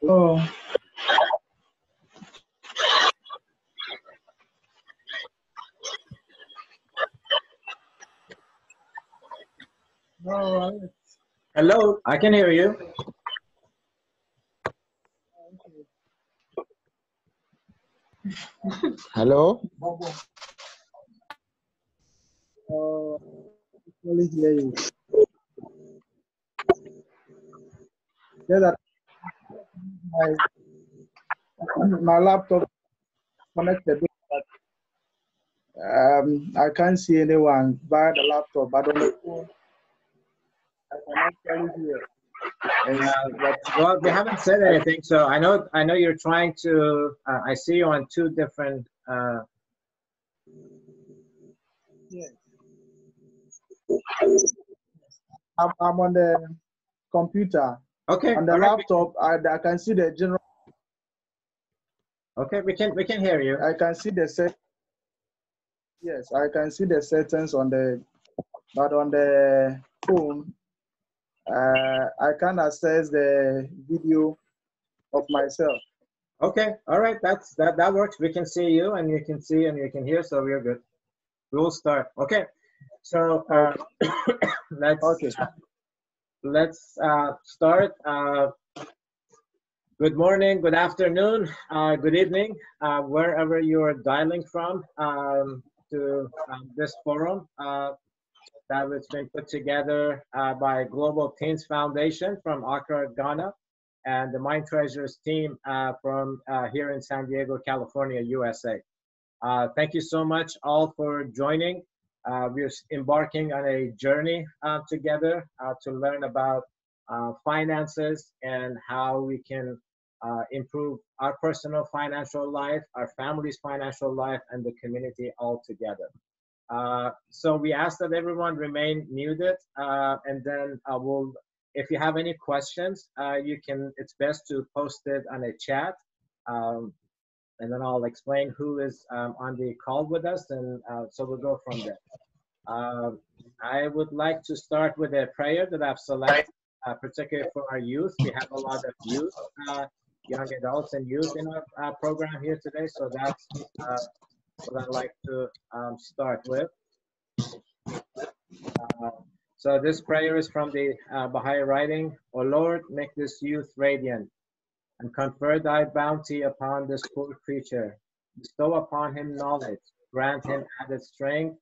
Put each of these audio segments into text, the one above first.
Oh. All right. Hello, I can hear you. Hello? Only hear you. Yeah, that my laptop connected, but I can't see anyone via the laptop. But on the phone, I can actually hear. Well, they haven't said anything, so I know you're trying to. I see you on two different. Yes. I'm on the computer. Okay. On the laptop, I can see the general. Okay, we can hear you. I can see the set. Yes, I can see the settings on the, but on the phone, I can access the video of myself. Okay, all right, that works. We can see you, and you can see, and you can hear, so we're good. We'll start. Okay, so let's start. Good morning, good afternoon, good evening, wherever you are dialing from to this forum that was been put together by Global Teens Foundation from Accra, Ghana, and the Mind Treasures team from here in San Diego, California, USA. Thank you so much all for joining we're embarking on a journey together to learn about finances and how we can improve our personal financial life, our family's financial life, and the community altogether. So we ask that everyone remain muted, and then if you have any questions, it's best to post it on a chat, and then I'll explain who is on the call with us, and so we'll go from there. I would like to start with a prayer that I've selected, particularly for our youth. We have a lot of youth, young adults and youth in our program here today, so that's what I'd like to start with. So this prayer is from the Baha'i writing. O Lord, make this youth radiant and confer thy bounty upon this poor creature. Bestow upon him knowledge, grant him added strength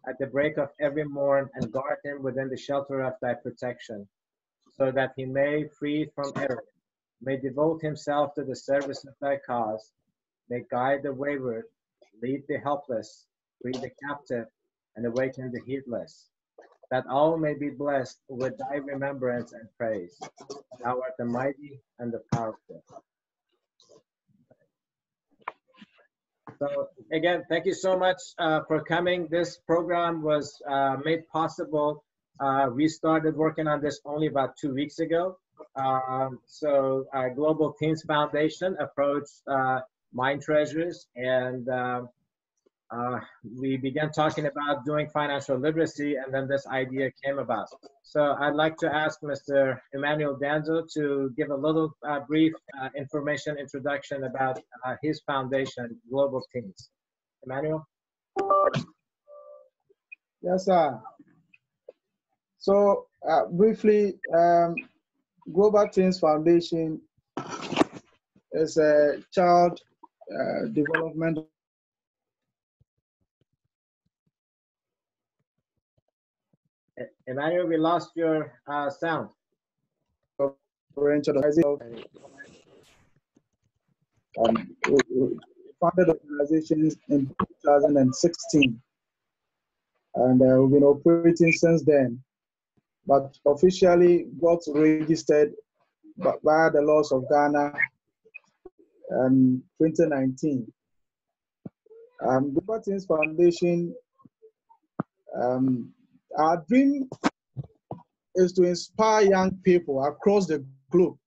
at the break of every morn, and guard him within the shelter of thy protection, so that he may, freed from error, may devote himself to the service of thy cause, may guide the wayward, lead the helpless, free the captive, and awaken the heedless, that all may be blessed with thy remembrance and praise. Thou art the mighty and the powerful. So again, thank you so much for coming. This program was made possible. We started working on this only about 2 weeks ago. So Global Teens Foundation approached Mind Treasures, and we began talking about doing financial literacy, and then this idea came about. So I'd like to ask Mr. Emmanuel Danzo to give a little brief introduction about his foundation, Global Teens. Emmanuel? Yes, sir. So briefly, Global Teens Foundation is a child development. Emmanuel, we lost your sound. We founded organizations in 2016, and we've been operating since then, but officially got registered via the laws of Ghana in 2019. Global Teens Foundation, our dream is to inspire young people across the globe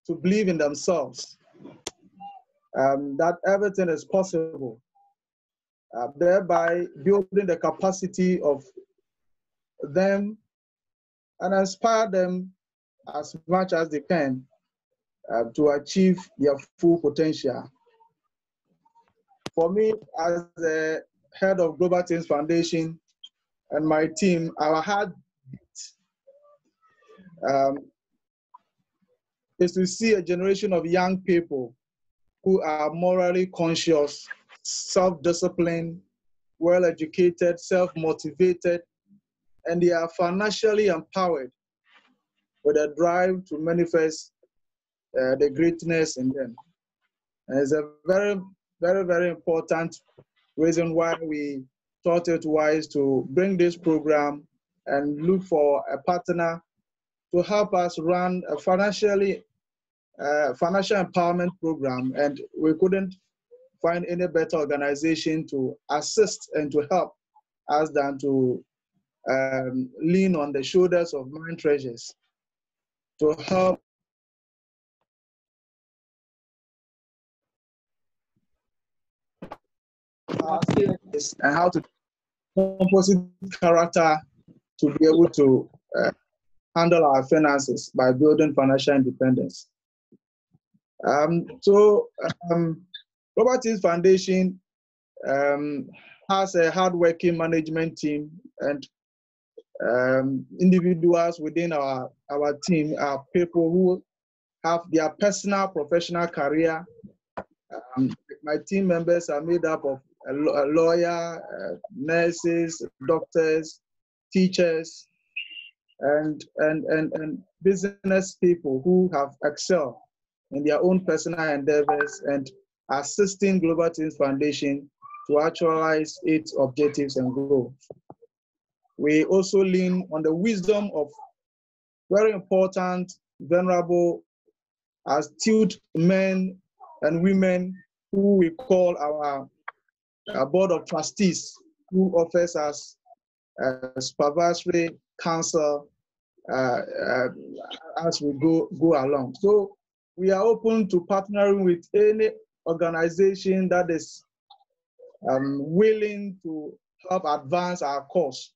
to believe in themselves, that everything is possible, thereby building the capacity of them and inspire them as much as they can to achieve their full potential. For me, as the head of Global Teens Foundation and my team, our heartbeat is to see a generation of young people who are morally conscious, self-disciplined, well-educated, self-motivated, and they are financially empowered with a drive to manifest the greatness in them. And it's a very, very, very important reason why we thought it wise to bring this program and look for a partner to help us run a financial empowerment program, and we couldn't find any better organization to assist and to help us than to lean on the shoulders of Mind Treasures to help and how to composite character to be able to handle our finances by building financial independence. Global Teens Foundation has a hardworking management team, and individuals within our team are people who have their personal professional career. My team members are made up of a lawyer, nurses, doctors, teachers, and business people who have excelled in their own personal endeavors and assisting Global Teens Foundation to actualize its objectives and goals. We also lean on the wisdom of very important, venerable, astute men and women who we call our board of trustees, who offers us supervisory counsel as we go along. So we are open to partnering with any organization that is willing to help advance our cause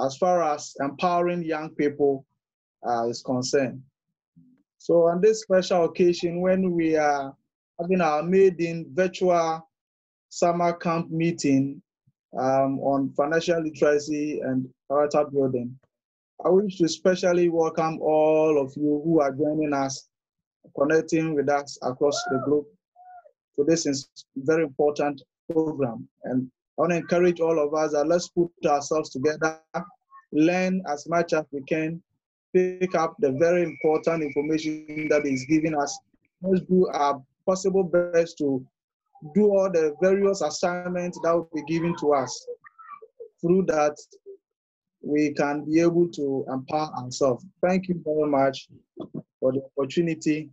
as far as empowering young people is concerned. So on this special occasion, when we are having our maiden virtual summer camp meeting on financial literacy and character building, I wish to especially welcome all of you who are joining us, connecting with us across the globe. So this is very important program. And I want to encourage all of us that let's put ourselves together, learn as much as we can, pick up the very important information that is given us. Let's do our possible best to do all the various assignments that will be given to us. Through that, we can be able to empower ourselves. Thank you very much for the opportunity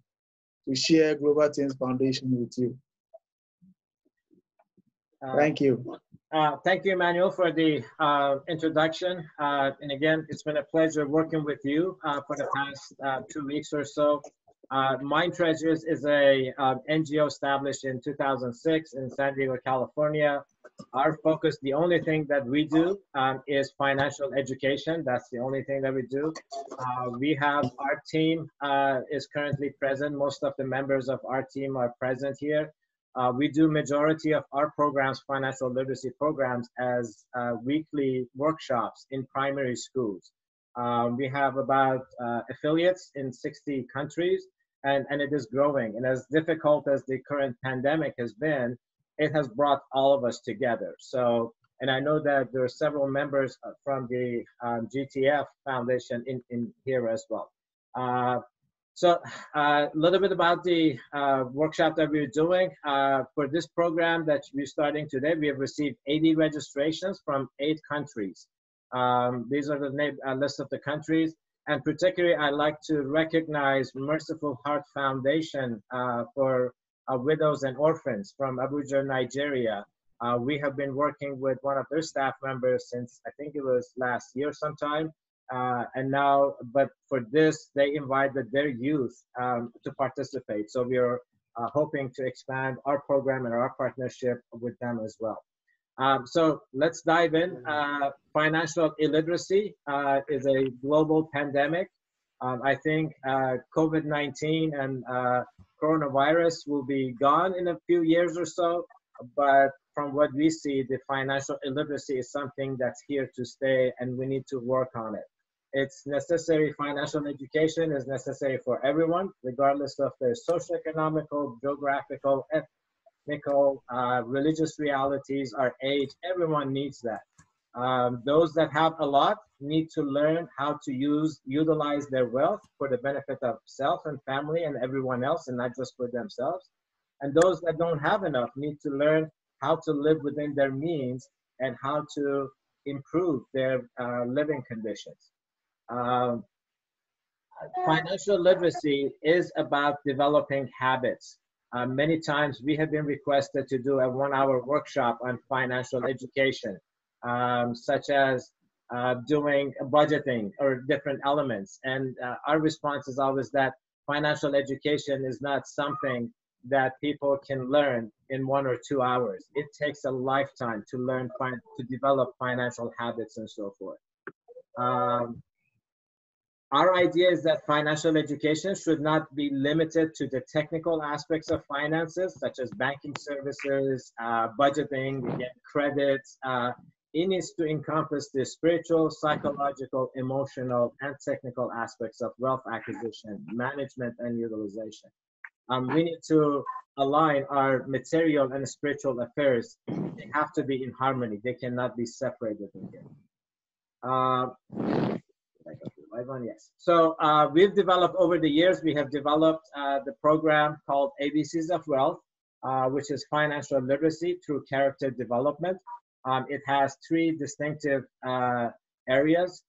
to share Global Things Foundation with you. Thank you. Thank you, Emmanuel, for the introduction. And again, it's been a pleasure working with you for the past 2 weeks or so. Mind Treasures is a NGO established in 2006 in San Diego, California. Our focus, the only thing that we do is financial education. That's the only thing that we do. We have our team is currently present. Most of the members of our team are present here. We do majority of our programs, financial literacy programs, as weekly workshops in primary schools. We have about affiliates in 60 countries, and it is growing. And as difficult as the current pandemic has been, it has brought all of us together. So, and I know that there are several members from the GTF Foundation in here as well. So a little bit about the workshop that we're doing. For this program that we're starting today, we have received 80 registrations from 8 countries. These are the list of the countries. And particularly, I'd like to recognize Merciful Heart Foundation for widows and orphans from Abuja, Nigeria. We have been working with one of their staff members since, I think it was last year sometime. And now, but for this, they invited their youth to participate. So we are hoping to expand our program and our partnership with them as well. So let's dive in. Financial illiteracy is a global pandemic. I think COVID-19 and coronavirus will be gone in a few years or so, but from what we see, the financial illiteracy is something that's here to stay, and we need to work on it. It's necessary. Financial education is necessary for everyone, regardless of their socioeconomical, geographical, ethnical, religious realities, or age. Everyone needs that. Those that have a lot need to learn how to utilize their wealth for the benefit of self and family and everyone else, and not just for themselves. And those that don't have enough need to learn how to live within their means and how to improve their living conditions. Financial literacy is about developing habits. Many times we have been requested to do a 1-hour workshop on financial education, such as doing budgeting or different elements. And our response is always that financial education is not something that people can learn in 1 or 2 hours. It takes a lifetime to learn, to develop financial habits and so forth. Our idea is that financial education should not be limited to the technical aspects of finances, such as banking services, budgeting, again, credits. It needs to encompass the spiritual, psychological, emotional, and technical aspects of wealth acquisition, management, and utilization. We need to align our material and spiritual affairs. They have to be in harmony. They cannot be separated in here. Yes. So we've developed over the years, we have developed the program called ABCs of Wealth, which is financial literacy through character development. It has 3 distinctive areas,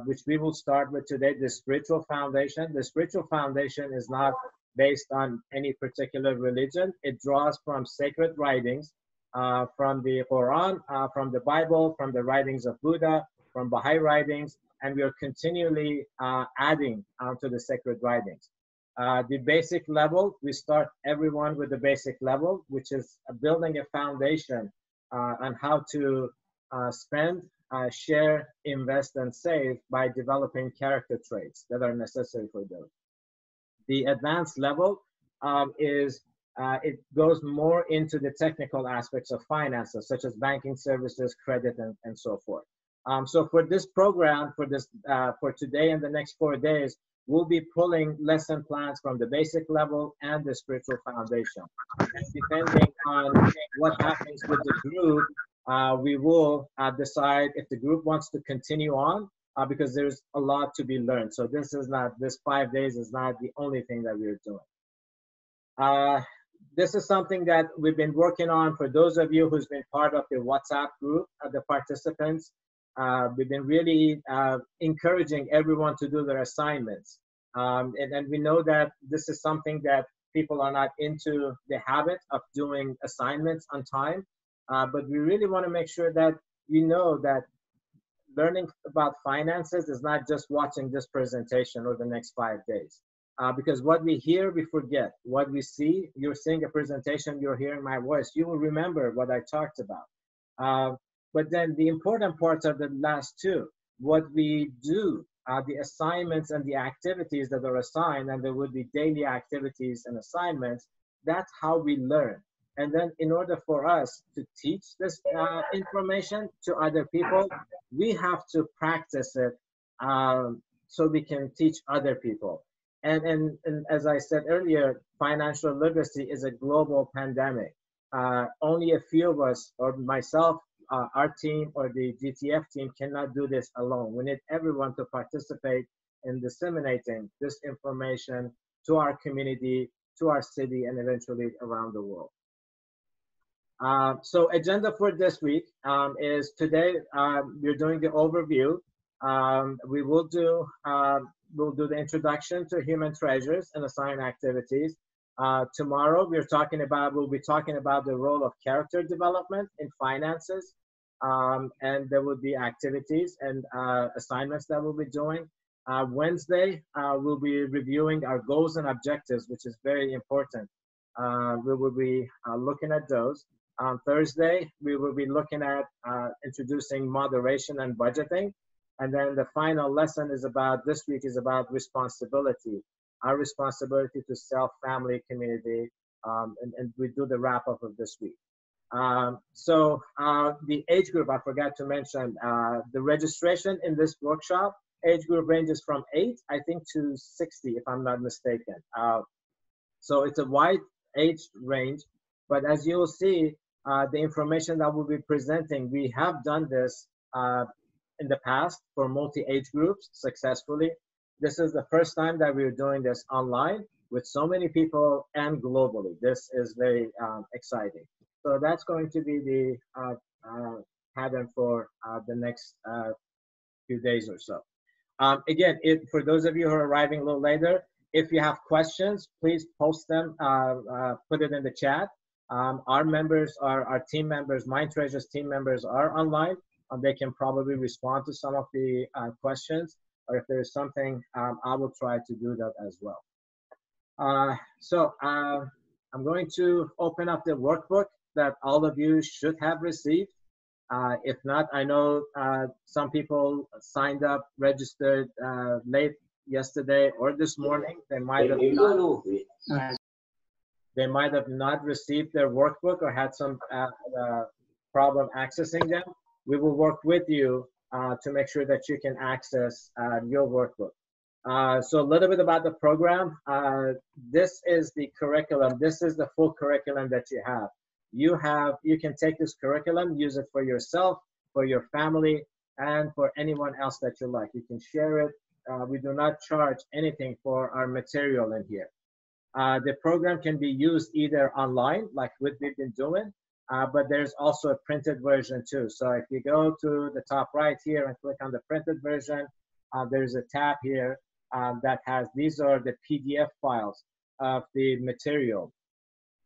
which we will start with today, the spiritual foundation. The spiritual foundation is not based on any particular religion. It draws from sacred writings, from the Quran, from the Bible, from the writings of Buddha, from Baha'i writings, and we are continually adding to the sacred writings. The basic level, we start everyone with the basic level, which is building a foundation on how to spend, share, invest, and save by developing character traits that are necessary for those. The advanced level it goes more into the technical aspects of finances, such as banking services, credit, and so forth. So for this program, for today and the next 4 days, we'll be pulling lesson plans from the basic level and the spiritual foundation. And depending on what happens with the group, we will decide if the group wants to continue on, because there's a lot to be learned. So this 5 days is not the only thing that we're doing. This is something that we've been working on. For those of you who's been part of the WhatsApp group, the participants, we've been really encouraging everyone to do their assignments. And we know that this is something that people are not into the habit of doing assignments on time. But we really want to make sure that you know that learning about finances is not just watching this presentation or the next 5 days. Because what we hear, we forget. What we see, you're seeing a presentation, you're hearing my voice, you will remember what I talked about. But then the important parts are the last two. What we do, the assignments and the activities that are assigned, and there would be daily activities and assignments, that's how we learn. And then in order for us to teach this information to other people, we have to practice it so we can teach other people. And as I said earlier, financial literacy is a global pandemic. Only a few of us, or myself, our team, or the GTF team cannot do this alone. We need everyone to participate in disseminating this information to our community, to our city, and eventually around the world. So agenda for this week is today we're doing the overview. We'll do the introduction to human treasures and assigned activities. Tomorrow we'll be talking about the role of character development in finances, and there will be activities and assignments that we'll be doing. Wednesday we'll be reviewing our goals and objectives, which is very important. We will be looking at those. On Thursday, we will be looking at introducing moderation and budgeting. And then the final lesson this week is about responsibility, our responsibility to self, family, community, and we do the wrap up of this week. So the age group, I forgot to mention, the registration in this workshop, age group ranges from 8, I think, to 60, if I'm not mistaken. So it's a wide age range, but as you'll see, the information that we'll be presenting, we have done this in the past for multi-age groups successfully. This is the first time that we're doing this online with so many people and globally. This is very exciting. So that's going to be the pattern for the next few days or so. Again, for those of you who are arriving a little later, if you have questions, please post them, put it in the chat. Our members, our team members, Mind Treasures team members are online. They can probably respond to some of the questions, or if there's something, I will try to do that as well. So I'm going to open up the workbook that all of you should have received. If not, I know some people signed up, registered late yesterday or this morning. They might have not received their workbook or had some problem accessing them. We will work with you to make sure that you can access your workbook. So a little bit about the program. This is the curriculum. This is the full curriculum that you have. You can take this curriculum, use it for yourself, for your family, and for anyone else that you like. You can share it. We do not charge anything for our material in here. The program can be used either online, like what we've been doing, but there's also a printed version too. So if you go to the top right here and click on the printed version, there's a tab here that has, these are the PDF files of the material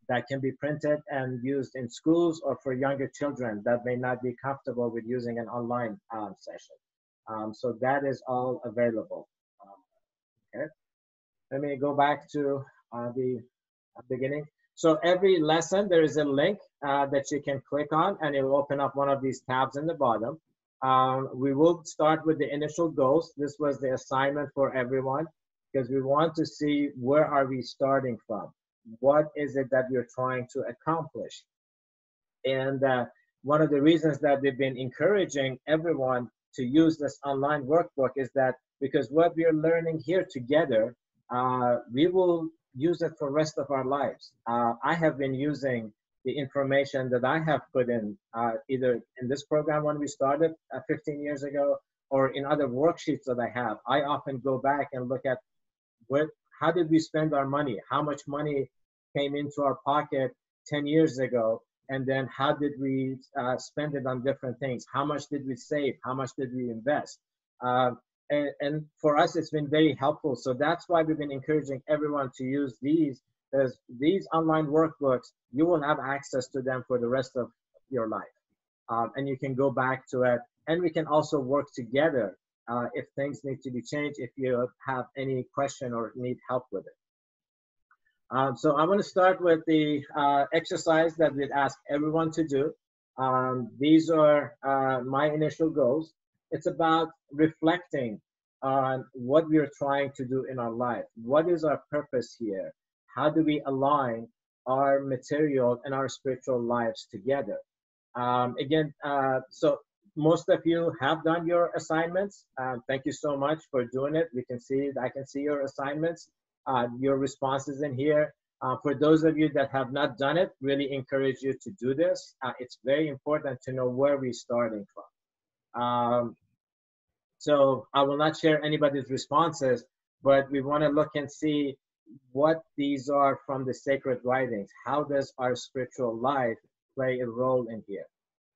that can be printed and used in schools or for younger children that may not be comfortable with using an online session. So that is all available. Okay, let me go back to the beginning. So every lesson, there is a link that you can click on, and it will open up one of these tabs in the bottom. We will start with the initial goals. This was the assignment for everyone, because we want to see where are we starting from? What is it that we're trying to accomplish? And one of the reasons that we've been encouraging everyone to use this online workbook is that because what we are learning here together, we will use it for the rest of our lives. I have been using the information that I have put in, either in this program when we started 15 years ago, or in other worksheets that I have. I often go back and look at how did we spend our money? How much money came into our pocket 10 years ago? And then how did we spend it on different things? How much did we save? How much did we invest? And for us, it's been very helpful. So that's why we've been encouraging everyone to use these, because these online workbooks, you will have access to them for the rest of your life. And you can go back to it. And we can also work together if things need to be changed, if you have any question or need help with it. So I'm going to start with the exercise that we'd ask everyone to do. These are my initial goals. It's about reflecting on what we're trying to do in our life. What is our purpose here? How do we align our material and our spiritual lives together? So most of you have done your assignments. Thank you so much for doing it. We can see, I can see your assignments, your responses in here. For those of you that have not done it, really encourage you to do this. It's very important to know where we're starting from. So I will not share anybody's responses, but we want to look and see what these are from the sacred writings. How does our spiritual life play a role in here?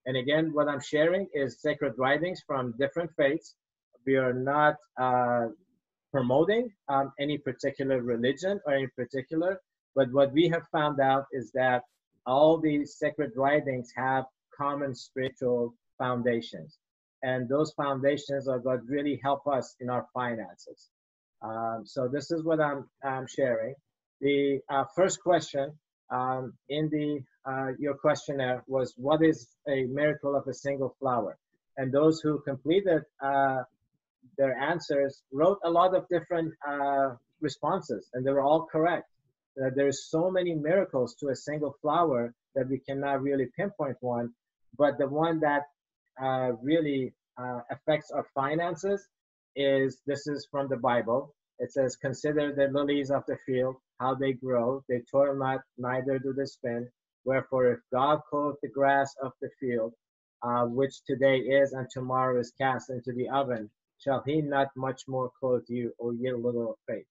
And again, what I'm sharing is sacred writings from different faiths. We are not promoting any particular religion or any particular, but what we have found out is that all these sacred writings have common spiritual foundations. And those foundations are what really help us in our finances. So this is what I'm sharing. The first question in your questionnaire was, what is a miracle of a single flower? And those who completed their answers wrote a lot of different responses, and they were all correct. There's so many miracles to a single flower that we cannot really pinpoint one, but the one that really affects our finances this is from the Bible. It says, consider the lilies of the field, how they grow. They toil not, neither do they spin. Wherefore, if God clothe the grass of the field, which today is and tomorrow is cast into the oven, shall he not much more clothe you, O ye little of faith?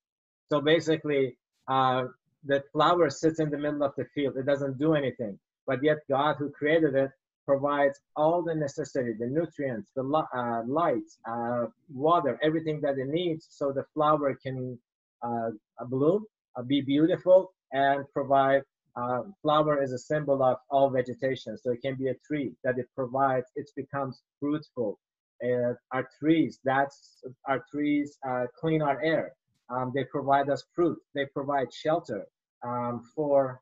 So basically, the flower sits in the middle of the field. It doesn't do anything. But yet God, who created it, provides all the necessity, the nutrients, the light, water, everything that it needs so the flower can bloom, be beautiful, and provide. Flower is a symbol of all vegetation, so it can be a tree that it provides. It becomes fruitful. Our trees clean our air. They provide us fruit. They provide shelter for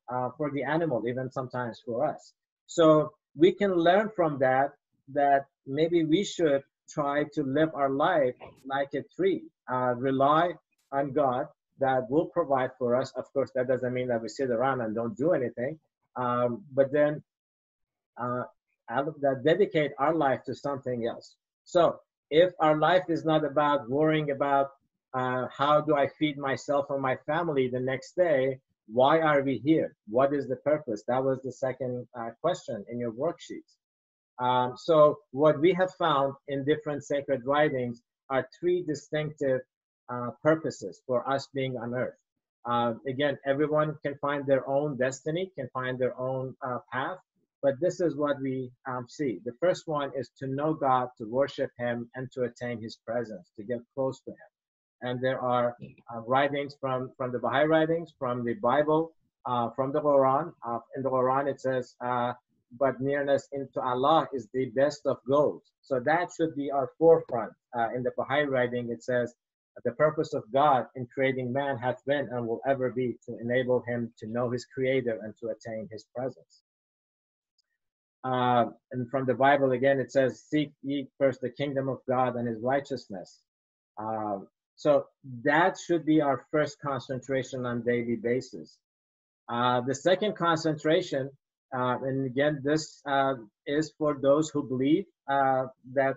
the animal, even sometimes for us. So we can learn from that maybe we should try to live our life like a tree, rely on God that will provide for us. Of course, that doesn't mean that we sit around and don't do anything, but then that dedicate our life to something else. So if our life is not about worrying about how do I feed myself or my family the next day, why are we here? What is the purpose? That was the second question in your worksheets. So what we have found in different sacred writings are three distinctive purposes for us being on earth. Again, everyone can find their own destiny, can find their own path, But this is what we see. The first one is to know God, to worship Him, and to attain His presence, to get close to Him. And there are writings from the Baha'i writings, from the Bible, from the Quran. In the Quran, it says, but nearness into Allah is the best of goals. So that should be our forefront. In the Baha'i writing, it says, the purpose of God in creating man hath been and will ever be to enable him to know his creator and to attain his presence. And from the Bible, again, it says, seek ye first the kingdom of God and his righteousness. So that should be our first concentration on daily basis. The second concentration, and again, this is for those who believe that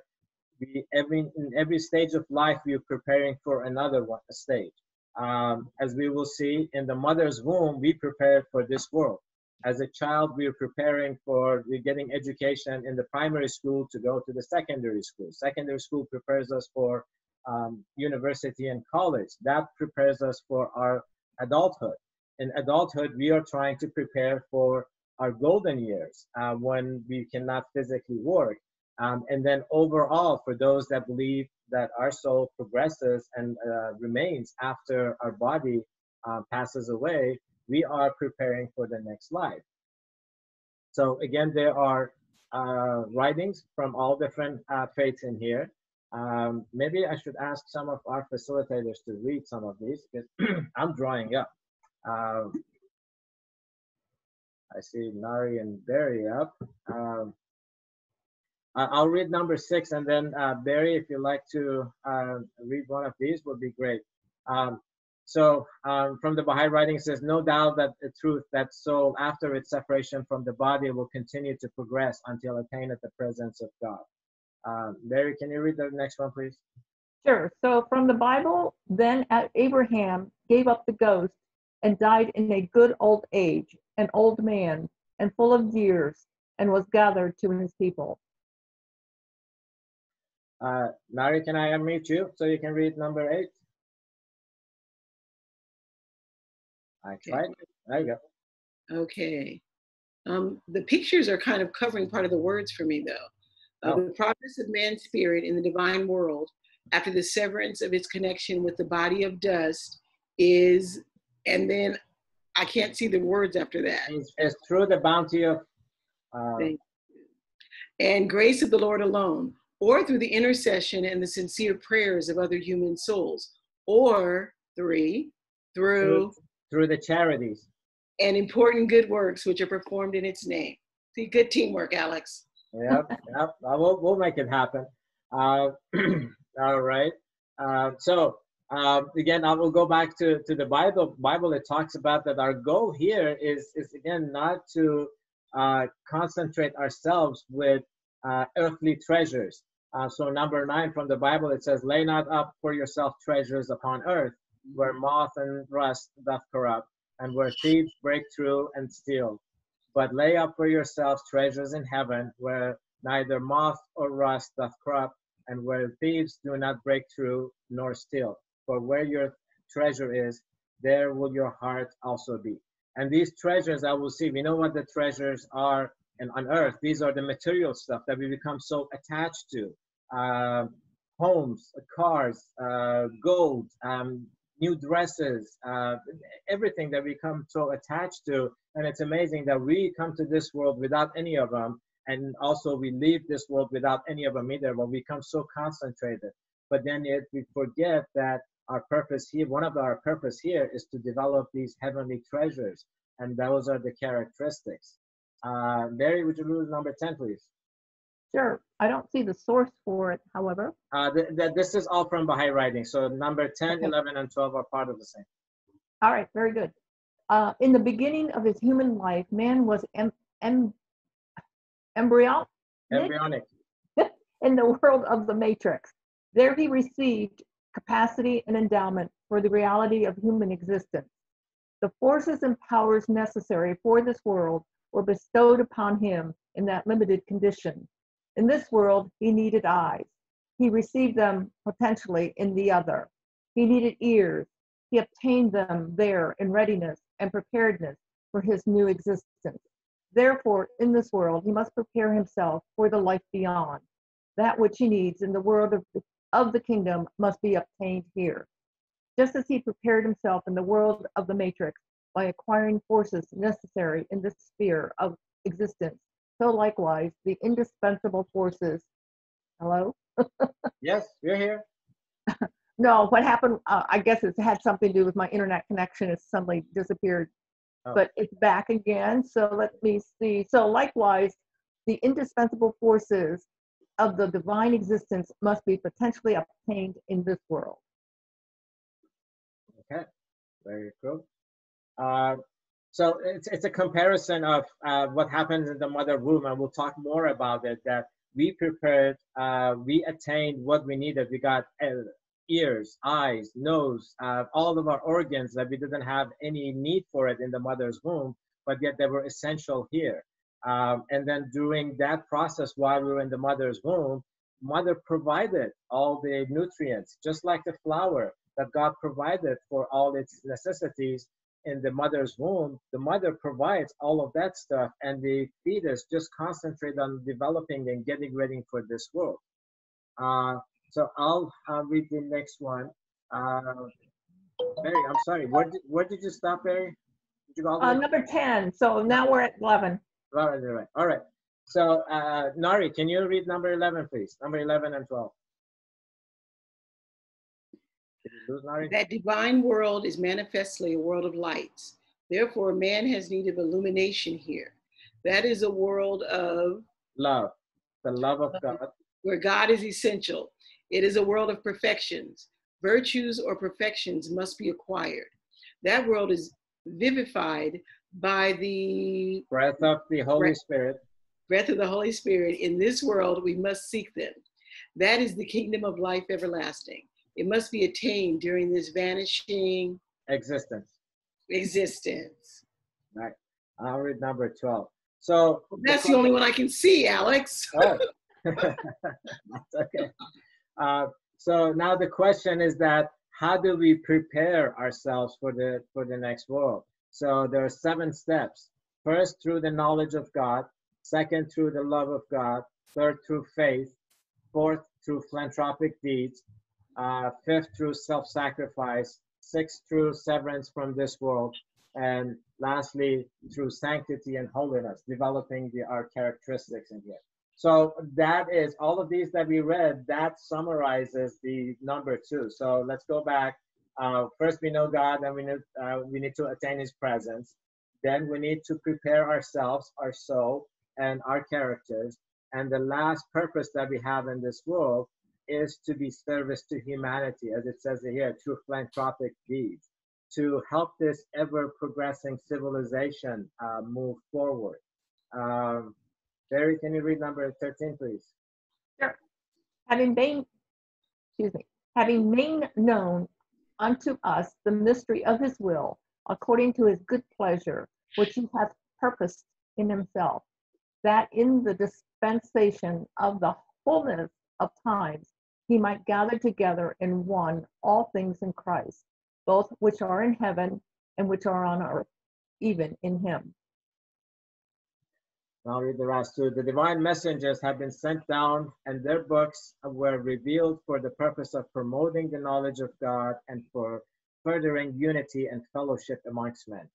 in every stage of life, we are preparing for another stage. As we will see, in the mother's womb, we prepared for this world. As a child, we're getting education in the primary school to go to the secondary school. Secondary school prepares us for university and college. That prepares us for our adulthood. In adulthood, we are trying to prepare for our golden years when we cannot physically work. And then overall, for those that believe that our soul progresses and remains after our body passes away, we are preparing for the next life. So again, there are writings from all different faiths in here. Maybe I should ask some of our facilitators to read some of these, because I'm drawing up. I see Nari and Barry up. I'll read number 6, and then Barry, if you'd like to read one of these, would be great. So from the Baha'i writing, it says, no doubt that the truth that soul, after its separation from the body, will continue to progress until attained at the presence of God. Barry, can you read the next one, please? Sure. So from the Bible, then Abraham gave up the ghost and died in a good old age, an old man and full of years, and was gathered to his people. Nari, can I unmute you so you can read number 8? I tried. There you go. Okay. The pictures are kind of covering part of the words for me, though. The progress of man's spirit in the divine world after the severance of its connection with the body of dust is, and then I can't see the words after that. It's through the bounty of... and grace of the Lord alone, or through the intercession and the sincere prayers of other human souls, or 3, through the charities and important good works which are performed in its name. See, good teamwork, Alex. Yep. We'll make it happen. All right. So again, I will go back to the Bible. It talks about that our goal here is again not to concentrate ourselves with earthly treasures. So number 9 from the Bible, it says, lay not up for yourself treasures upon earth, where moth and rust doth corrupt, and where thieves break through and steal. But lay up for yourselves treasures in heaven, where neither moth or rust doth corrupt, and where thieves do not break through nor steal. For where your treasure is, there will your heart also be. And these treasures, I will see, we know what the treasures are on earth. These are the material stuff that we become so attached to. Homes, cars, gold, new dresses, everything that we come so attached to. And it's amazing that we come to this world without any of them. And also we leave this world without any of them either, but we become so concentrated. But then yet we forget that our purpose here, one of our purpose here is to develop these heavenly treasures. And those are the characteristics. Barry, would you read number 10, please? Sure. I don't see the source for it, however. This is all from Baha'i writing. So number 10, Okay. 11, and 12 are part of the same. All right, very good. In the beginning of his human life, man was embryonic in the world of the matrix. There he received capacity and endowment for the reality of human existence. The forces and powers necessary for this world were bestowed upon him in that limited condition. In this world, he needed eyes. He received them potentially in the other. He needed ears. He obtained them there in readiness and preparedness for his new existence. Therefore, in this world, he must prepare himself for the life beyond. That which he needs in the world of the kingdom must be obtained here. Just as he prepared himself in the world of the matrix by acquiring forces necessary in this sphere of existence, so likewise the indispensable forces. Hello? Yes, we're here. No, what happened, I guess it had something to do with my internet connection. It suddenly disappeared, but it's back again. So let me see. So likewise, the indispensable forces of the divine existence must be potentially obtained in this world. Okay, very cool. So it's a comparison of what happens in the mother womb, and we'll talk more about it, that we prepared, we attained what we needed. We got ears, eyes, nose, all of our organs that we didn't have any need for it in the mother's womb, but yet they were essential here. And then during that process, while we were in the mother's womb, mother provided all the nutrients, just like the flower that God provided for all its necessities in the mother's womb. The mother provides all of that stuff, and the fetus just concentrate on developing and getting ready for this world. So I'll read the next one. Barry, I'm sorry. Where did you stop, Barry? Did you go all the way? Number 10. So now we're at 11. Right. All right. So Nari, can you read number 11, please? Number 11 and 12. Did you lose, Nari? That divine world is manifestly a world of lights. Therefore, man has need of illumination here. That is a world of love, the love of God, where God is essential. It is a world of perfections. Virtues or perfections must be acquired. That world is vivified by the breath of the Holy Spirit. Breath of the Holy Spirit. In this world, we must seek them. That is the kingdom of life everlasting. It must be attained during this vanishing existence. Right. I'll read number 12. So that's the only one I can see, Alex. Oh. That's okay. So now the question is that how do we prepare ourselves for the next world? So there are 7 steps. First, through the knowledge of God. Second, through the love of God. Third, through faith. Fourth, through philanthropic deeds. Fifth, through self-sacrifice. Sixth, through severance from this world. And lastly, through sanctity and holiness, developing our characteristics in here. So that is, all of these that we read, that summarizes the number 2. So let's go back. First, we know God, and we need to attain His presence. Then we need to prepare ourselves, our soul, and our characters. And the last purpose that we have in this world is to be service to humanity, as it says here, through philanthropic deeds, to help this ever-progressing civilization move forward. Barry, can you read number 13, please? Sure. Having made known unto us the mystery of his will, according to his good pleasure, which he hath purposed in himself, that in the dispensation of the fullness of times he might gather together in one all things in Christ, both which are in heaven and which are on earth, even in him. I'll read the rest too. The divine messengers have been sent down, and their books were revealed for the purpose of promoting the knowledge of God and for furthering unity and fellowship amongst men.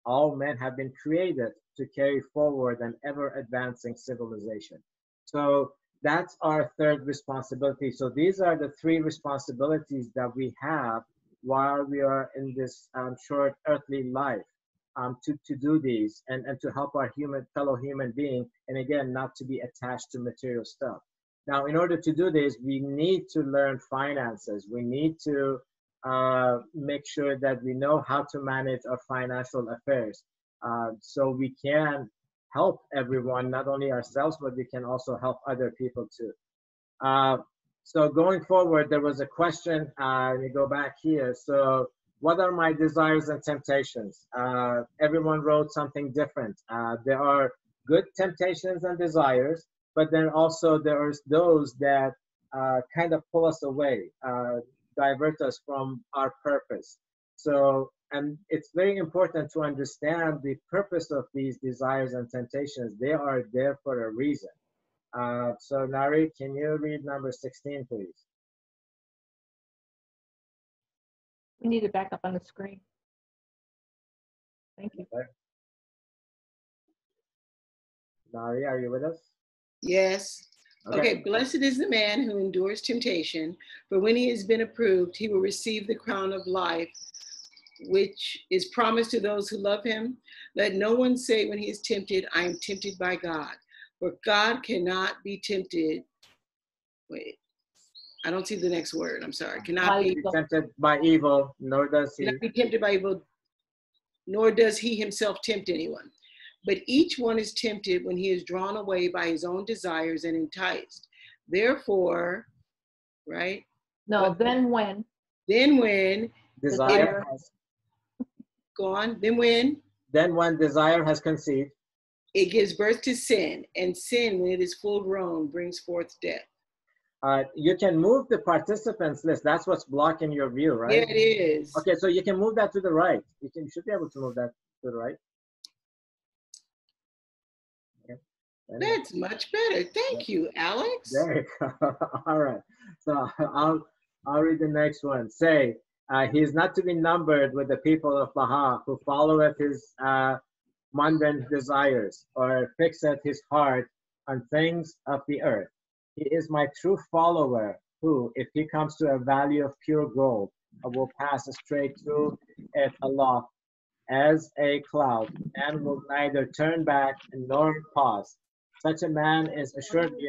All men have been created to carry forward an ever-advancing civilization. So that's our third responsibility. So these are the 3 responsibilities that we have while we are in this short earthly life. To do these and to help our fellow human being, and again, not to be attached to material stuff. Now, in order to do this, we need to learn finances. We need to make sure that we know how to manage our financial affairs, so we can help everyone, not only ourselves, but we can also help other people too. So going forward, there was a question, let me go back here. So what are my desires and temptations? Everyone wrote something different. There are good temptations and desires, but then also there's those that kind of pull us away, divert us from our purpose. So And it's very important to understand the purpose of these desires and temptations. They are there for a reason. So Nari, can you read number 16, please? We need it back up on the screen. Thank you. Okay. Nari, are you with us? Yes. Okay, blessed is the man who endures temptation, for when he has been approved, he will receive the crown of life, which is promised to those who love him. Let no one say when he is tempted, I am tempted by God. For God cannot be tempted. Wait, I don't see the next word. I'm sorry. Cannot be tempted by evil, nor does he. Cannot be tempted by evil, nor does he himself tempt anyone. But each one is tempted when he is drawn away by his own desires and enticed. Therefore, right? No, then when desire has go on. Then when desire has conceived, it gives birth to sin, and sin, when it is full grown, brings forth death. You can move the participants list. That's what's blocking your view, right? Yeah, it is. Okay, so you can move that to the right. You should be able to move that to the right. Okay. That's much better. Thank you, Alex. There you go. All right. So I'll read the next one. Say, he is not to be numbered with the people of Baha, who followeth his mundane desires, or fixeth his heart on things of the earth. He is my true follower, who, if he comes to a valley of pure gold, will pass straight through it aloft as a cloud, and will neither turn back nor pause. Such a man is assuredly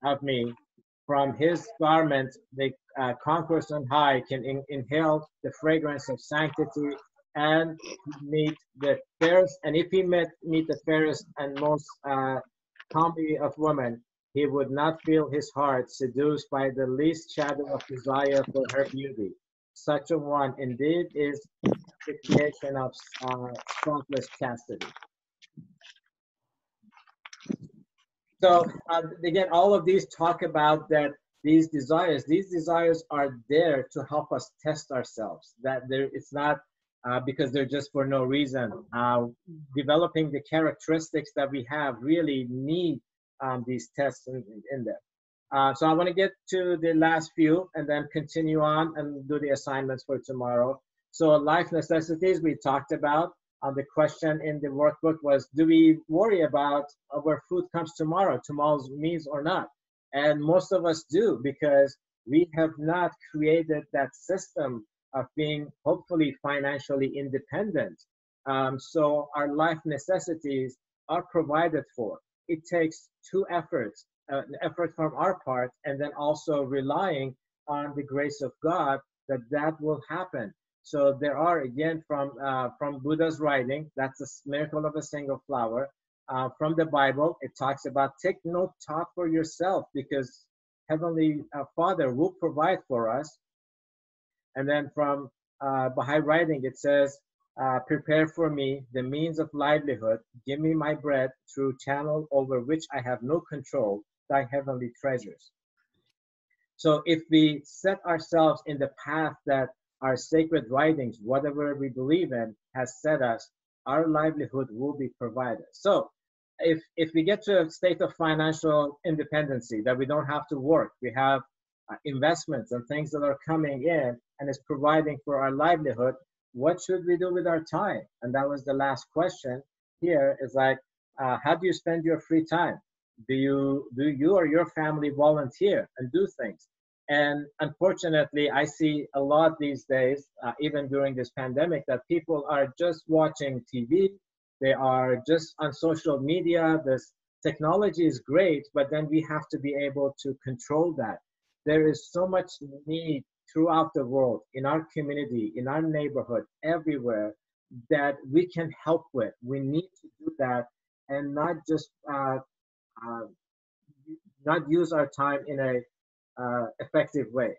of me. From his garment, the conquerors on high can inhale the fragrance of sanctity and meet the fairest. And if he meet the fairest and most comely of women, he would not feel his heart seduced by the least shadow of desire for her beauty. Such a one indeed is the creation of spotless chastity. So again, all of these talk about that these desires are there to help us test ourselves. That it's not because they're just for no reason. Developing the characteristics that we have really need these tests in there. So I want to get to the last few and then continue on and do the assignments for tomorrow. So life necessities we talked about. The question in the workbook was, do we worry about where food comes tomorrow's meals or not? And most of us do, because we have not created that system of being hopefully financially independent. So our life necessities are provided for. It takes two efforts, an effort from our part, and then also relying on the grace of God that will happen. So there are, again, from Buddha's writing, that's a miracle of a single flower. From the Bible, it talks about take no thought for yourself, because Heavenly Father will provide for us. And then from Baha'i writing, it says, prepare for me the means of livelihood. Give me my bread through channel over which I have no control, thy heavenly treasures. So if we set ourselves in the path that our sacred writings, whatever we believe in, has set us, our livelihood will be provided. So if we get to a state of financial independency, that we don't have to work, we have investments and things that are coming in and is providing for our livelihood, what should we do with our time? And that was the last question here, is like, how do you spend your free time? Do you or your family volunteer and do things? And unfortunately, I see a lot these days, even during this pandemic, that people are just watching TV. They are just on social media. This technology is great, but then we have to be able to control that. There is so much need throughout the world, in our community, in our neighborhood, everywhere, that we can help with. We need to do that and not just not use our time in a effective way.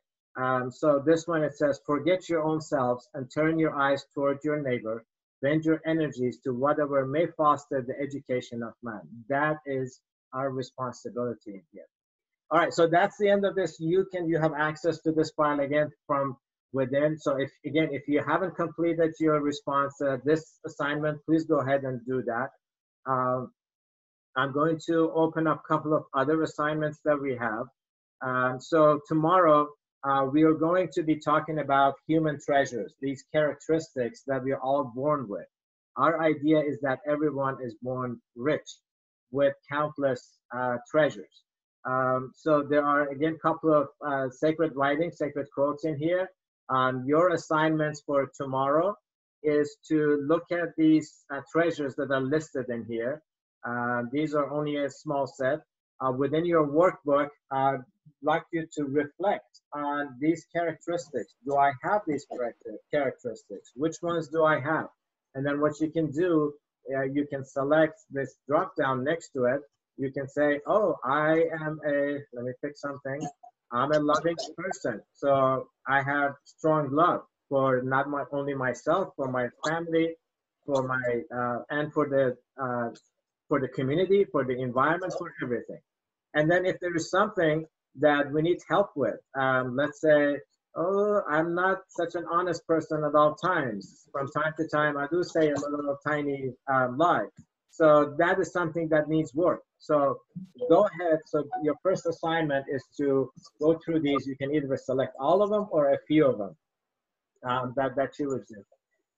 So this one, it says, forget your own selves and turn your eyes toward your neighbor. Bend your energies to whatever may foster the education of man. That is our responsibility here. All right, so that's the end of this. You have access to this file again from within. So if you haven't completed your response to this assignment, please go ahead and do that. I'm going to open up a couple of other assignments that we have. So tomorrow, we are going to be talking about human treasures, these characteristics that we are all born with. Our idea is that everyone is born rich with countless treasures. So there are, again, a couple of sacred writings, sacred quotes in here. Your assignments for tomorrow is to look at these treasures that are listed in here. These are only a small set. Within your workbook, I'd like you to reflect on these characteristics. Do I have these characteristics? Which ones do I have? And then what you can do, you can select this drop down next to it. You can say, oh, I am let me pick something. I'm a loving person. So I have strong love for not only myself, for my family, for my, and for the community, for the environment, for everything. And then if there is something that we need help with, let's say, oh, I'm not such an honest person at all times. From time to time, I do say a little tiny lie. So that is something that needs work. So go ahead. So your first assignment is to go through these. You can either select all of them or a few of them that you would do.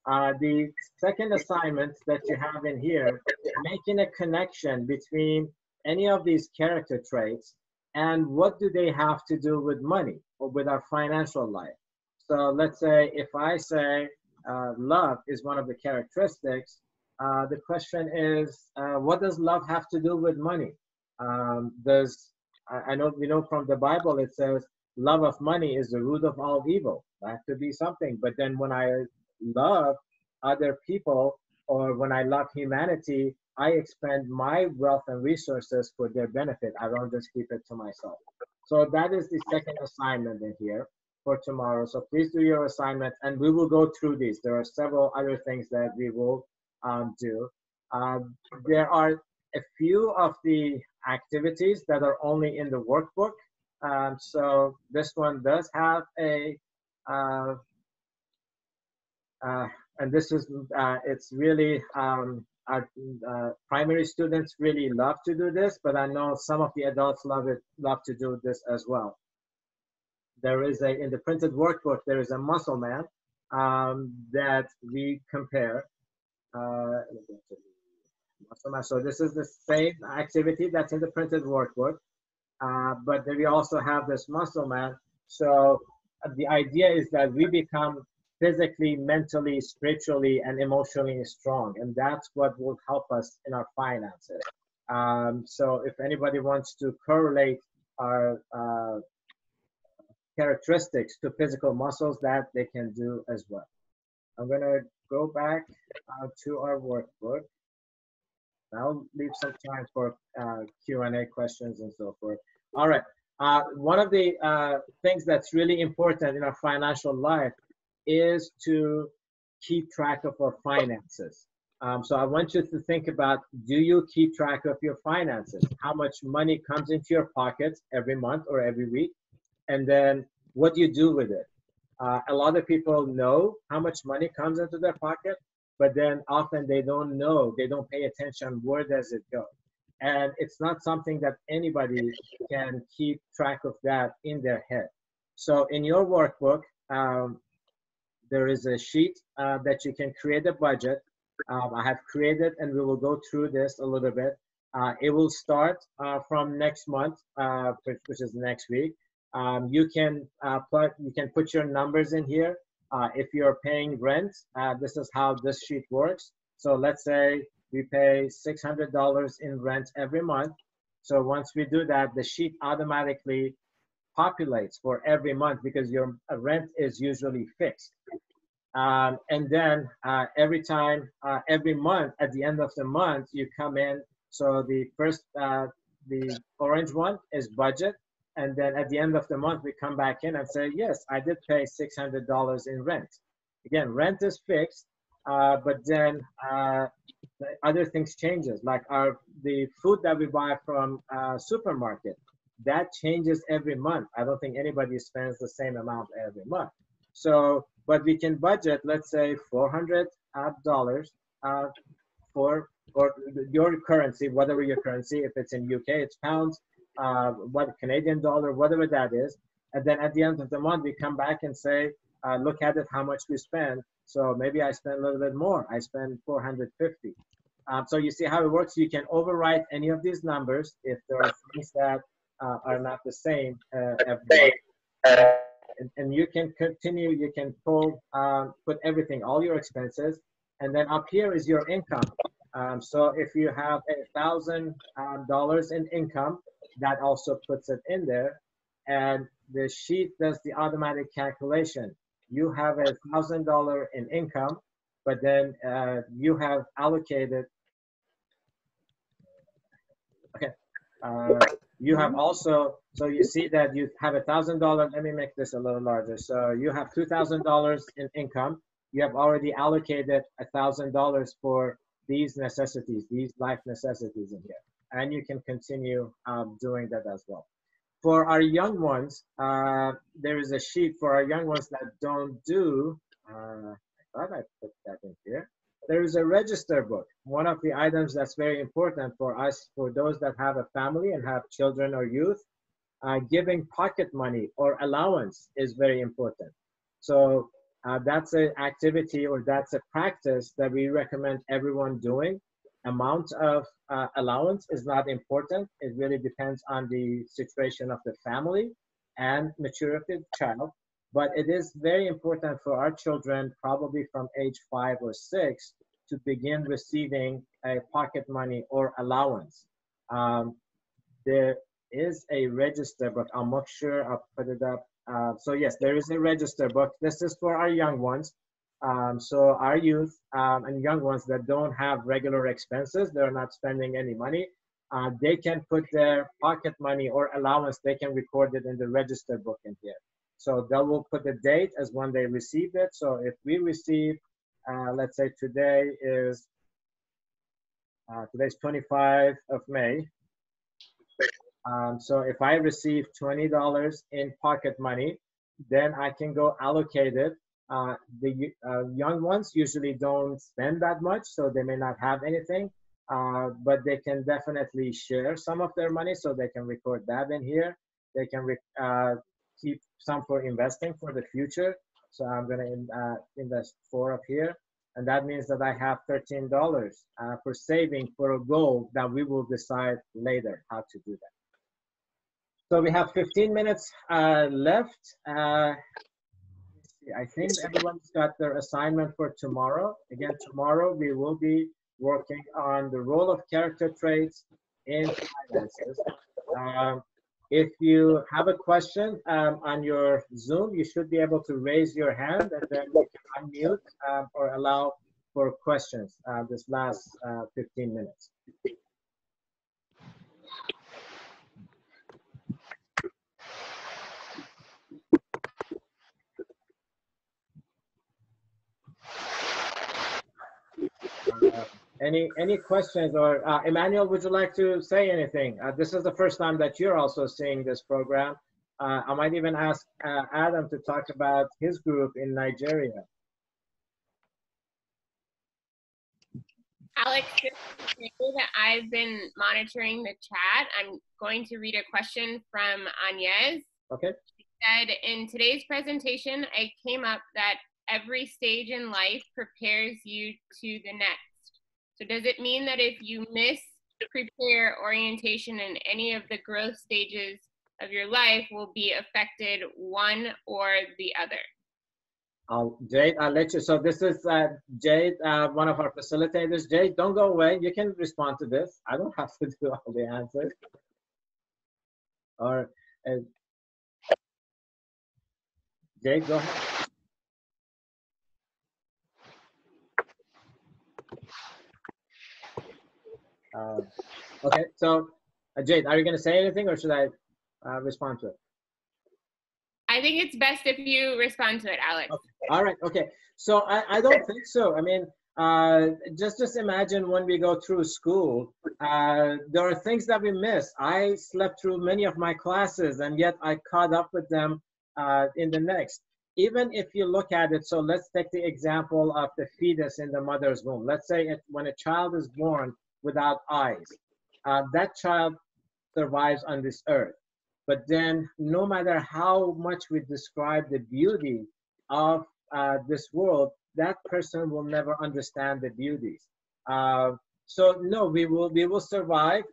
The second assignment that you have in here, making a connection between any of these character traits and what do they have to do with money or with our financial life. So let's say if I say love is one of the characteristics, the question is, what does love have to do with money? I know we know from the Bible it says love of money is the root of all evil. That could be something. But then when I love other people or when I love humanity, I expend my wealth and resources for their benefit. I don't just keep it to myself. So that is the second assignment in here for tomorrow. So please do your assignment and we will go through these. There are several other things that we will do. There are a few of the activities that are only in the workbook. So this one does have a, and this is, it's really, our primary students really love to do this, but I know some of the adults love to do this as well. There is in the printed workbook, there is a muscle man that we compare. So this is the same activity that's in the printed workbook, but then we also have this muscle man. So the idea is that we become physically, mentally, spiritually, and emotionally strong, and that's what will help us in our finances. So if anybody wants to correlate our characteristics to physical muscles, that they can do as well. I'm gonna go back to our workbook. I'll leave some time for Q&A questions and so forth. All right, one of the things that's really important in our financial life is to keep track of our finances. So I want you to think about, do you keep track of your finances? How much money comes into your pockets every month or every week? And then what do you do with it? A lot of people know how much money comes into their pocket, but then often they don't know, they don't pay attention, where does it go? And it's not something that anybody can keep track of that in their head. So in your workbook, there is a sheet that you can create a budget. I have created, and we will go through this a little bit. It will start from next month, which is next week. You can put your numbers in here. If you're paying rent, this is how this sheet works. So let's say we pay $600 in rent every month. So once we do that, the sheet automatically populates for every month because your rent is usually fixed. And then every month, at the end of the month, you come in. So the first, the orange one is budget. And then at the end of the month, we come back in and say, yes, I did pay $600 in rent. Again, rent is fixed, but then the other things changes, like the food that we buy from supermarket, that changes every month. I don't think anybody spends the same amount every month. So, but we can budget, let's say $400 for or your currency, whatever your currency. If it's in UK, it's pounds, what Canadian dollar, whatever that is. And then at the end of the month, we come back and say, look at it, how much we spend. So maybe I spend a little bit more. I spend 450. So you see how it works. You can overwrite any of these numbers if there are things that are not the same every month. And you can continue, you can pull, put everything, all your expenses, and then up here is your income. So if you have $1,000 in income, that also puts it in there. And the sheet does the automatic calculation. You have $1,000 in income, but then you have allocated, okay. You have also, so you see that you have $1,000. Let me make this a little larger. So you have $2,000 in income. You have already allocated $1,000 for these necessities, these life necessities in here. And you can continue doing that as well. For our young ones, there is a sheet for our young ones that don't do, I thought I put that in here. There is a register book. One of the items that's very important for us, for those that have a family and have children or youth, giving pocket money or allowance is very important. So that's an activity or that's a practice that we recommend everyone doing. Amount of allowance is not important. It really depends on the situation of the family and maturity of the child. But it is very important for our children, probably from age 5 or 6, to begin receiving a pocket money or allowance. There is a register book. I'll make sure I'll put it up. So yes, there is a register book. This is for our young ones. So our youth and young ones that don't have regular expenses, they're not spending any money, they can put their pocket money or allowance, they can record it in the register book in here. So they will put the date as when they received it. So if we receive, let's say today is, today's 25 of May. So if I receive $20 in pocket money, then I can go allocate it. The young ones usually don't spend that much, so they may not have anything, but they can definitely share some of their money, so they can record that in here. They can keep some for investing for the future. So I'm going to invest 4 up here. And that means that I have $13 for saving for a goal that we will decide later how to do that. So we have 15 minutes left. I think everyone's got their assignment for tomorrow. Again, tomorrow we will be working on the role of character traits in finances. If you have a question on your Zoom, you should be able to raise your hand and then you can unmute or allow for questions this last 15 minutes. Any questions? Or Emmanuel, would you like to say anything? This is the first time that you're also seeing this program. I might even ask Adam to talk about his group in Nigeria. Alex, just to say that I've been monitoring the chat. I'm going to read a question from Agnes. Okay. She said, in today's presentation, I came up that every stage in life prepares you to the next. So does it mean that if you miss prepare orientation in any of the growth stages of your life will be affected one or the other? Jade, I'll let you. So this is Jade, one of our facilitators. Jade, don't go away. You can respond to this. I don't have to do all the answers. Or Jade, go ahead. Okay, so Jade, are you going to say anything or should I respond to it? I think it's best if you respond to it, Alex. Okay. All right, okay. So I don't think so. I mean, just imagine when we go through school, there are things that we miss. I slept through many of my classes and yet I caught up with them in the next. even if you look at it, so let's take the example of the fetus in the mother's womb. Let's say when a child is born without eyes, that child survives on this earth. But then no matter how much we describe the beauty of this world, that person will never understand the beauties. So no, we will survive.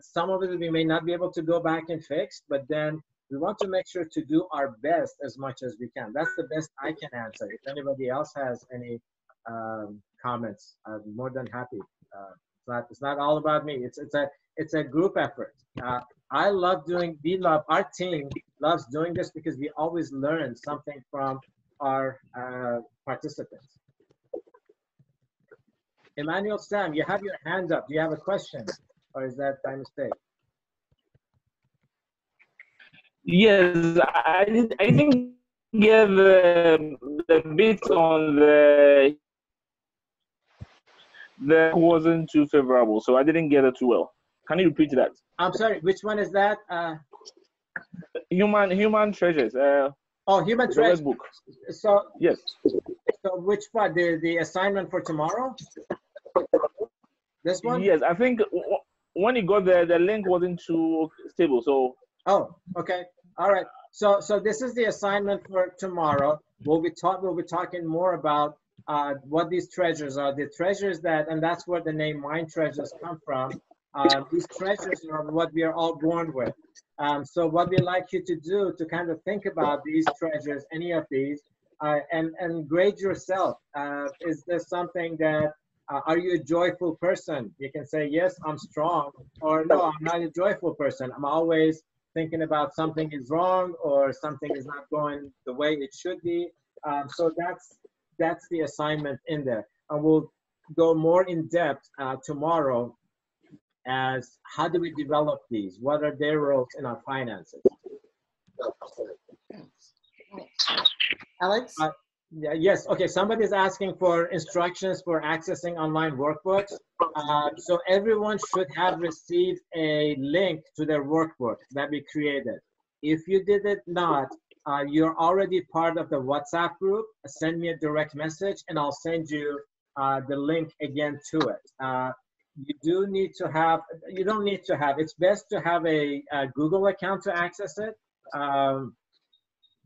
Some of it we may not be able to go back and fix, but then we want to make sure to do our best as much as we can. That's the best I can answer. If anybody else has any comments, I'm more than happy. It's not all about me. It's a group effort. I love our team loves doing this because we always learn something from our participants. Emmanuel Sam, you have your hand up. Do you have a question, or is that by mistake? Yes, I didn't get the bit on the wasn't too favorable, so I didn't get it too well. Can you repeat that? I'm sorry, which one is that? Human treasures. Oh, human treasures. Book. So yes. So which part? The assignment for tomorrow? This one? Yes, I think when you got there, the link wasn't too stable. So. Oh, okay. All right. So this is the assignment for tomorrow. We'll be talking more about what these treasures are. The treasures and that's where the name Mind Treasures come from. These treasures are what we are all born with. So what we like you to do to kind of think about these treasures, any of these, and grade yourself. Is there something that, are you a joyful person? You can say, yes, I'm strong, or no, I'm not a joyful person. I'm always thinking about something is wrong or something is not going the way it should be. So that's the assignment in there. And we'll go more in depth tomorrow as how do we develop these? What are their roles in our finances? Alex? Yes, okay, somebody's asking for instructions for accessing online workbooks. So everyone should have received a link to their workbook that we created. If you did it not, you're already part of the WhatsApp group. Send me a direct message and I'll send you the link again to it. You don't need to have, it's best to have a Google account to access it.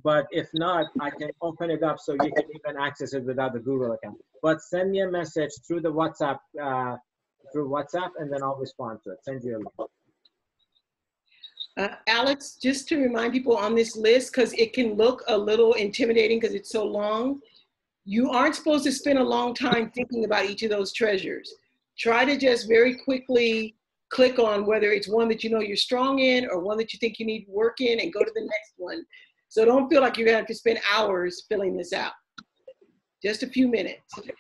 But if not, I can open it up so you can even access it without the Google account. But send me a message through the WhatsApp, and then I'll respond to it. Send you a link. Alex, just to remind people on this list, because it can look a little intimidating because it's so long, you aren't supposed to spend a long time thinking about each of those treasures. Try to just very quickly click on whether it's one that you know you're strong in or one that you think you need work in and go to the next one. So don't feel like you're going to have to spend hours filling this out. Just a few minutes. Okay.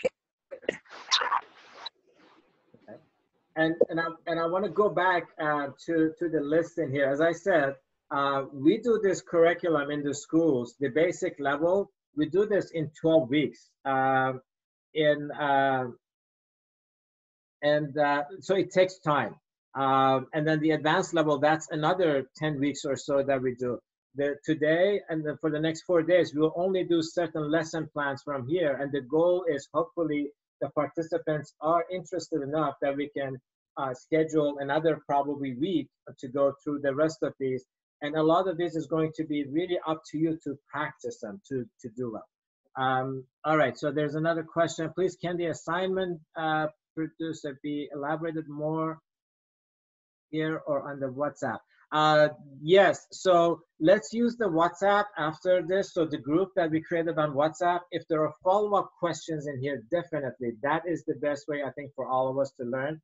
And I want to go back to the list in here. As I said, we do this curriculum in the schools, the basic level. We do this in 12 weeks. So it takes time. And then the advanced level, that's another 10 weeks or so that we do. Today and for the next 4 days, we'll only do certain lesson plans from here. And the goal is hopefully the participants are interested enough that we can schedule another probably week to go through the rest of these. And a lot of this is going to be really up to you to practice them, to do them. All right, so there's another question. Please, can the assignment producer be elaborated more here or on the WhatsApp? Yes, so let's use the WhatsApp after this. So the group that we created on WhatsApp, if there are follow-up questions in here, definitely, that is the best way, I think, for all of us to learn.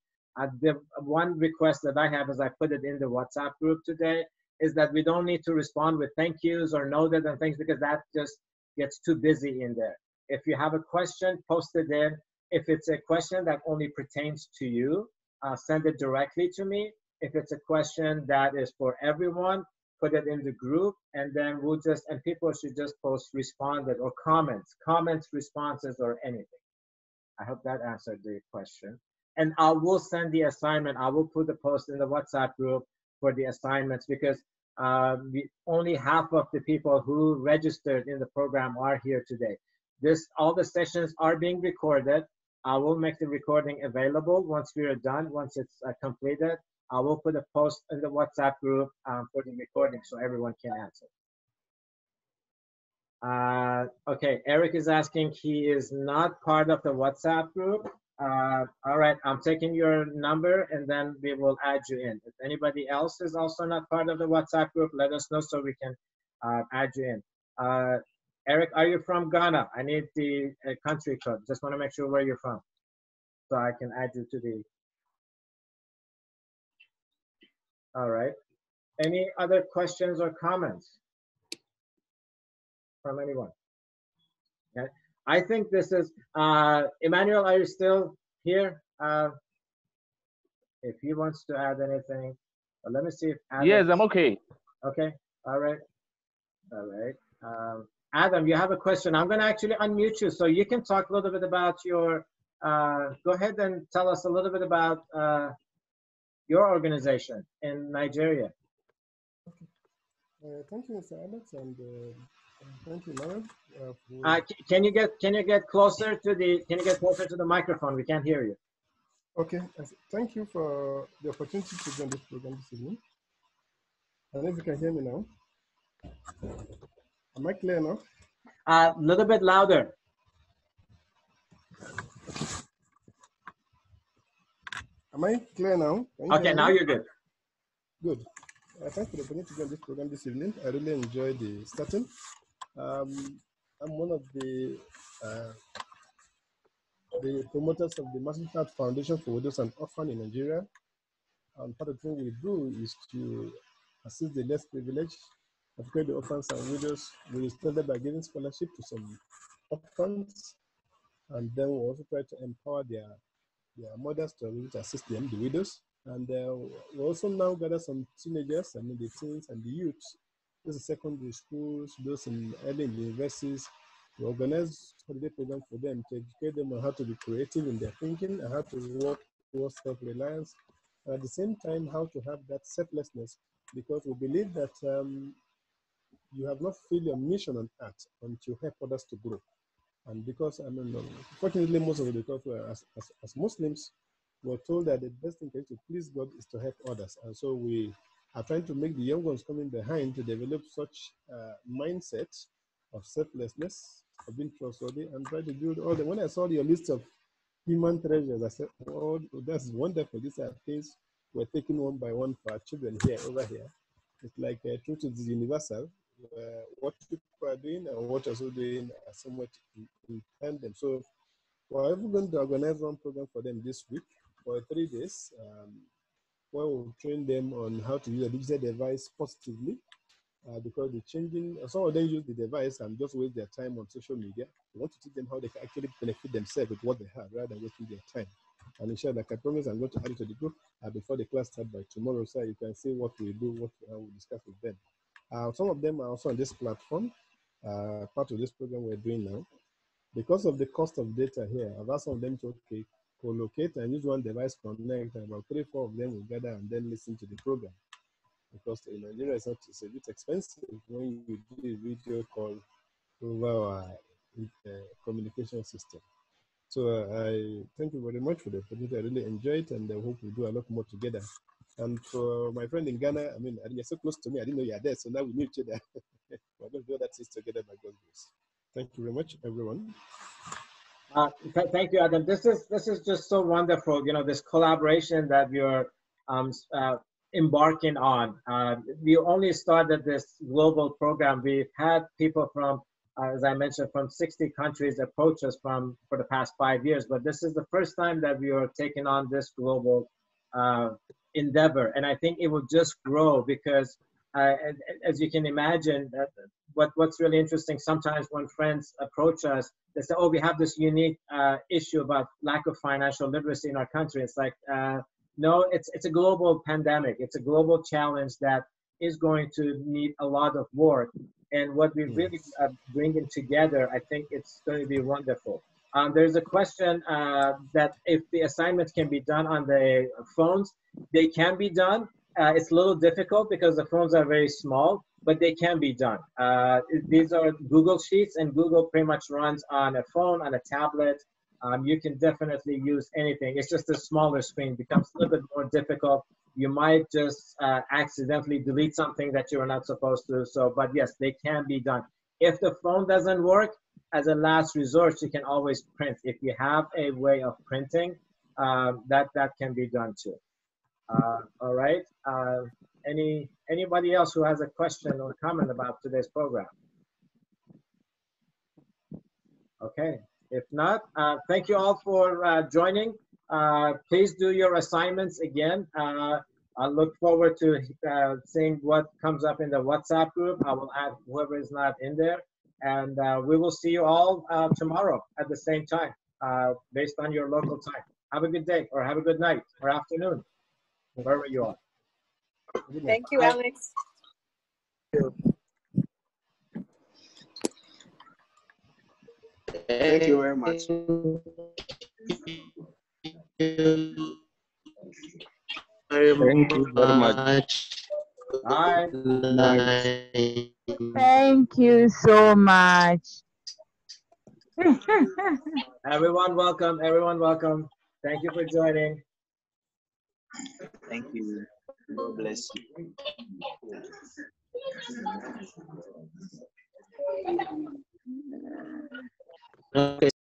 The one request that I have as I put it in the WhatsApp group today is that we don't need to respond with thank yous or noted and things because that just gets too busy in there. If you have a question, post it in. If it's a question that only pertains to you, send it directly to me. If it's a question that is for everyone, put it in the group, and then and people should just post responded or comments, responses, or anything. I hope that answered the question. And I will send the assignment. I will put the post in the WhatsApp group for the assignments because only half of the people who registered in the program are here today. All the sessions are being recorded. I will make the recording available once we are done, once it's completed. I will put a post in the WhatsApp group for the recording so everyone can answer. Okay, Eric is asking, he is not part of the WhatsApp group. All right, I'm taking your number and then we will add you in. If anybody else is also not part of the WhatsApp group, let us know so we can add you in. Eric, are you from Ghana? I need the country code. Just want to make sure where you're from so I can add you to the. All right. Any other questions or comments from anyone? Okay. I think this is, Emmanuel, are you still here? If he wants to add anything, let me see if Adam. Yes, I'm okay. Okay, all right. All right. Adam, you have a question. I'm going to actually unmute you so you can talk a little bit about your, go ahead and tell us a little bit about your organization in Nigeria. Okay. Thank you, Mr. Alex, and thank you, Lauren. Can you get closer to the microphone? We can't hear you. Okay. Thank you for the opportunity to join this program this evening. I don't know if you can hear me now. Am I clear enough? A little bit louder. Am I clear now? Okay, now you're good. Good. Thanks for the opportunity to join this program this evening. I really enjoyed the starting. I'm one of the promoters of the Massive Heart Foundation for Widows and Orphans in Nigeria. And part of the thing we do is to assist the less privileged, particularly the orphans and widows. We started by giving scholarship to some orphans, and then we also try to empower their mothers to really assist them, the widows. And we also now gather some teenagers, I mean the teens and the youths, those in secondary schools, those in early universities. We organize holiday program for them to educate them on how to be creative in their thinking and how to work towards self-reliance. And at the same time, how to have that selflessness, because we believe that you have not fulfilled your mission on earth until you help others to grow. And because, I mean, fortunately, most of it, because as Muslims, we're told that the best thing to please God is to help others. And so we are trying to make the young ones coming behind to develop such mindset of selflessness, of being trustworthy, and try to build all the. When I saw your list of human treasures, I said, oh, that's wonderful. These are things we're taking one by one for our children here, over here. It's like truth is universal. What people are doing and what are also doing are somewhat in tandem. So we're even going to organize one program for them this week for 3 days, where we'll train them on how to use a digital device positively, because the changing, some of them use the device and just waste their time on social media. We want to teach them how they can actually benefit themselves with what they have rather than wasting their time. And inshallah, like I promise, I'm going to add it to the group before the class starts by tomorrow, so you can see what we do, what we discuss with them. Some of them are also on this platform, part of this program we're doing now. Because of the cost of data here, I've asked some of them to co-locate and use one device connect, and about 3-4 of them will gather and then listen to the program. Because in Nigeria, it's a bit expensive when you do a video call over our communication system. So I thank you very much for the opportunity. I really enjoyed it, and I hope we do a lot more together. And for my friend in Ghana, I mean, you're so close to me, I didn't know you are there, so now we knew each other. We're going to do that together by God's grace. Thank you very much, everyone. Thank you, Adam. This is just so wonderful. You know, this collaboration that you're embarking on. We only started this global program. We've had people from, as I mentioned, from 60 countries approach us for the past 5 years. But this is the first time that we are taking on this global endeavor, and I think it will just grow because, as you can imagine, what's really interesting, sometimes when friends approach us, they say, oh, we have this unique issue about lack of financial literacy in our country. It's like, no, it's a global pandemic. It's a global challenge that is going to need a lot of work. And what we really bringing together, I think it's going to be wonderful. There's a question that if the assignments can be done on the phones, they can be done. it's a little difficult because the phones are very small, but they can be done. These are Google Sheets, and Google pretty much runs on a phone, on a tablet. You can definitely use anything. It's just a smaller screen, becomes a little bit more difficult. You might just accidentally delete something that you were not supposed to. So, but yes, they can be done. If the phone doesn't work, as a last resort, you can always print. If you have a way of printing, that can be done too. All right. Anybody else who has a question or comment about today's program? Okay. If not, thank you all for joining. Please do your assignments again. I look forward to seeing what comes up in the WhatsApp group. I will add whoever is not in there. And we will see you all tomorrow at the same time, based on your local time. Have a good day, or have a good night, or afternoon, wherever you are. Thank you, Alex. Thank you very much. Thank you very much. Bye. Thank you so much. Everyone welcome, everyone welcome. Thank you for joining. Thank you. God bless you. Okay.